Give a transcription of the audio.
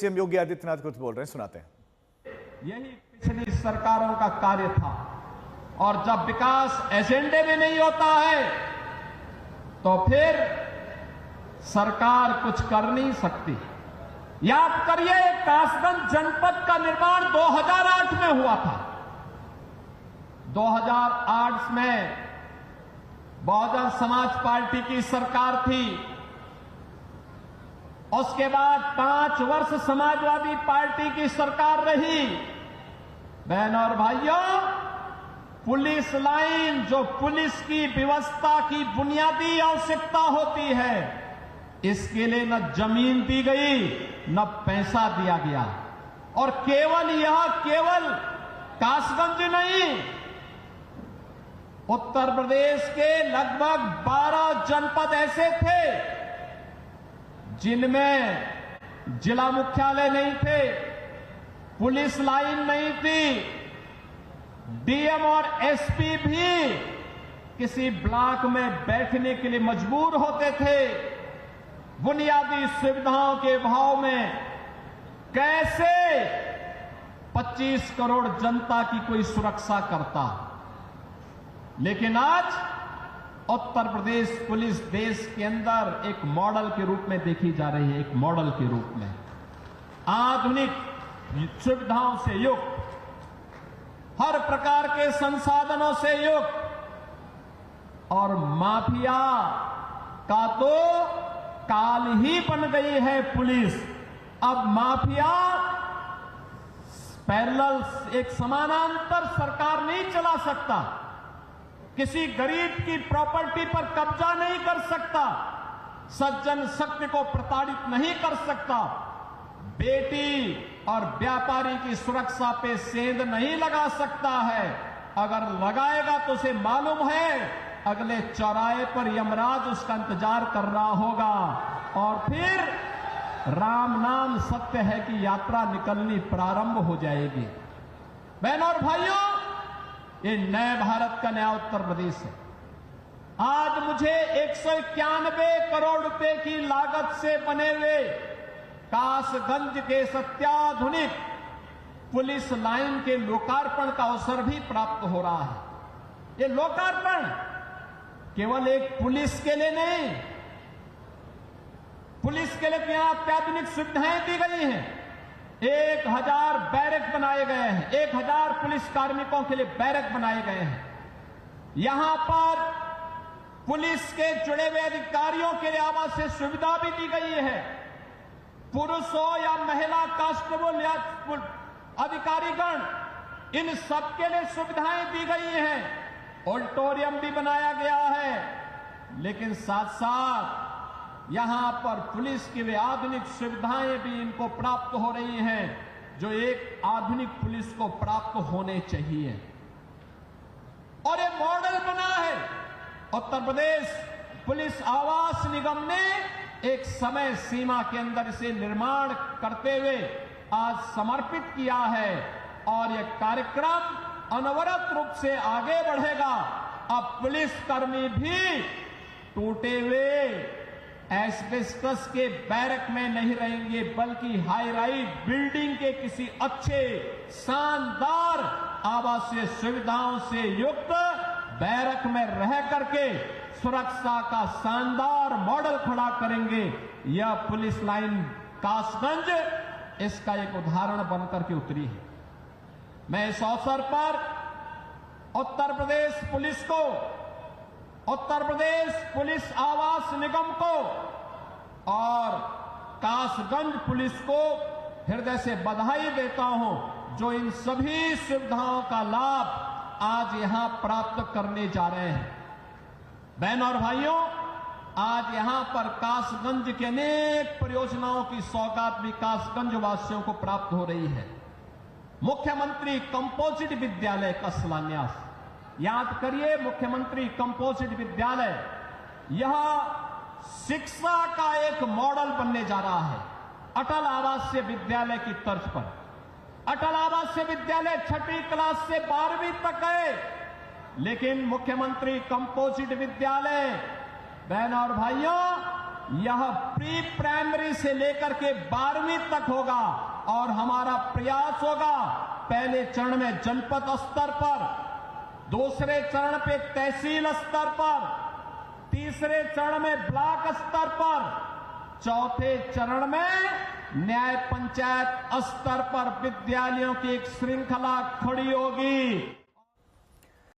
CM Yogi Adityanath कुछ बोल रहे हैं, सुनाते हैं। यही पिछली सरकारों का कार्य था और जब विकास एजेंडे में नहीं होता है तो फिर सरकार कुछ कर नहीं सकती। याद करिए, कासगंज जनपद का निर्माण 2008 में हुआ था। 2008 में बहुजन समाज पार्टी की सरकार थी। उसके बाद 5 वर्ष समाजवादी पार्टी की सरकार रही। बहनों और भाइयों, पुलिस लाइन जो पुलिस की व्यवस्था की बुनियादी आवश्यकता होती है, इसके लिए न जमीन दी गई न पैसा दिया गया। और केवल कासगंज नहीं, उत्तर प्रदेश के लगभग 12 जनपद ऐसे थे जिनमें जिला मुख्यालय नहीं थे, पुलिस लाइन नहीं थी, डीएम और एसपी भी किसी ब्लॉक में बैठने के लिए मजबूर होते थे। बुनियादी सुविधाओं के अभाव में कैसे 25 करोड़ जनता की कोई सुरक्षा करता। लेकिन आज उत्तर प्रदेश पुलिस देश के अंदर एक मॉडल के रूप में देखी जा रही है। एक मॉडल के रूप में आधुनिक सुविधाओं से युक्त, हर प्रकार के संसाधनों से युक्त। और माफिया का तो काल ही बन गई है पुलिस। अब माफिया पैरेलल, एक समानांतर सरकार नहीं चला सकता, किसी गरीब की प्रॉपर्टी पर कब्जा नहीं कर सकता, सज्जन शक्ति को प्रताड़ित नहीं कर सकता, बेटी और व्यापारी की सुरक्षा पे सेंध नहीं लगा सकता है। अगर लगाएगा तो उसे मालूम है अगले चौराहे पर यमराज उसका इंतजार कर रहा होगा और फिर राम नाम सत्य है कि यात्रा निकलनी प्रारंभ हो जाएगी। बहनों और भाइयों, ये नए भारत का नया उत्तर प्रदेश है। आज मुझे 191 करोड़ रुपए की लागत से बने हुए कासगंज के अत्याधुनिक पुलिस लाइन के लोकार्पण का अवसर भी प्राप्त हो रहा है। ये लोकार्पण केवल एक पुलिस के लिए नहीं, पुलिस के लिए यहां अत्याधुनिक सुविधाएं दी गई हैं। 1000 बैरक बनाए गए हैं, 1000 पुलिस कार्मिकों के लिए बैरक बनाए गए हैं। यहां पर पुलिस के जुड़े हुए अधिकारियों के लिए आवासीय सुविधा भी दी गई है। पुरुष हो या महिला कांस्टेबल या अधिकारीगण, इन सबके लिए सुविधाएं दी गई हैं। ऑडिटोरियम भी बनाया गया है, लेकिन साथ साथ यहां पर पुलिस की वे आधुनिक सुविधाएं भी इनको प्राप्त हो रही हैं जो एक आधुनिक पुलिस को प्राप्त होने चाहिए। और ये मॉडल बना है। उत्तर प्रदेश पुलिस आवास निगम ने एक समय सीमा के अंदर इसे निर्माण करते हुए आज समर्पित किया है और यह कार्यक्रम अनवरत रूप से आगे बढ़ेगा। अब पुलिसकर्मी भी टूटे हुए एस्बेस्टस के बैरक में नहीं रहेंगे, बल्कि हाई राइज बिल्डिंग के किसी अच्छे शानदार आवासीय सुविधाओं से युक्त बैरक में रह करके सुरक्षा का शानदार मॉडल खड़ा करेंगे। यह पुलिस लाइन कासगंज इसका एक उदाहरण बनकर के उतरी है। मैं इस अवसर पर उत्तर प्रदेश पुलिस को, उत्तर प्रदेश पुलिस आवास निगम को और कासगंज पुलिस को हृदय से बधाई देता हूं, जो इन सभी सुविधाओं का लाभ आज यहां प्राप्त करने जा रहे हैं। बहनों और भाइयों, आज यहां पर कासगंज के अनेक परियोजनाओं की सौगात भी कासगंज वासियों को प्राप्त हो रही है। मुख्यमंत्री कंपोजिट विद्यालय का शिलान्यास, याद करिए, मुख्यमंत्री कंपोजिट विद्यालय, यह शिक्षा का एक मॉडल बनने जा रहा है अटल आवासीय विद्यालय की तर्ज पर। अटल आवासीय विद्यालय 6वीं क्लास से 12वीं तक है, लेकिन मुख्यमंत्री कंपोजिट विद्यालय, बहनों और भाइयों, यह प्री प्राइमरी से लेकर के 12वीं तक होगा और हमारा प्रयास होगा पहले चरण में जनपद स्तर पर, दूसरे चरण पे तहसील स्तर पर, तीसरे चरण में ब्लॉक स्तर पर, चौथे चरण में न्याय पंचायत स्तर पर विद्यालयों की एक श्रृंखला खड़ी होगी।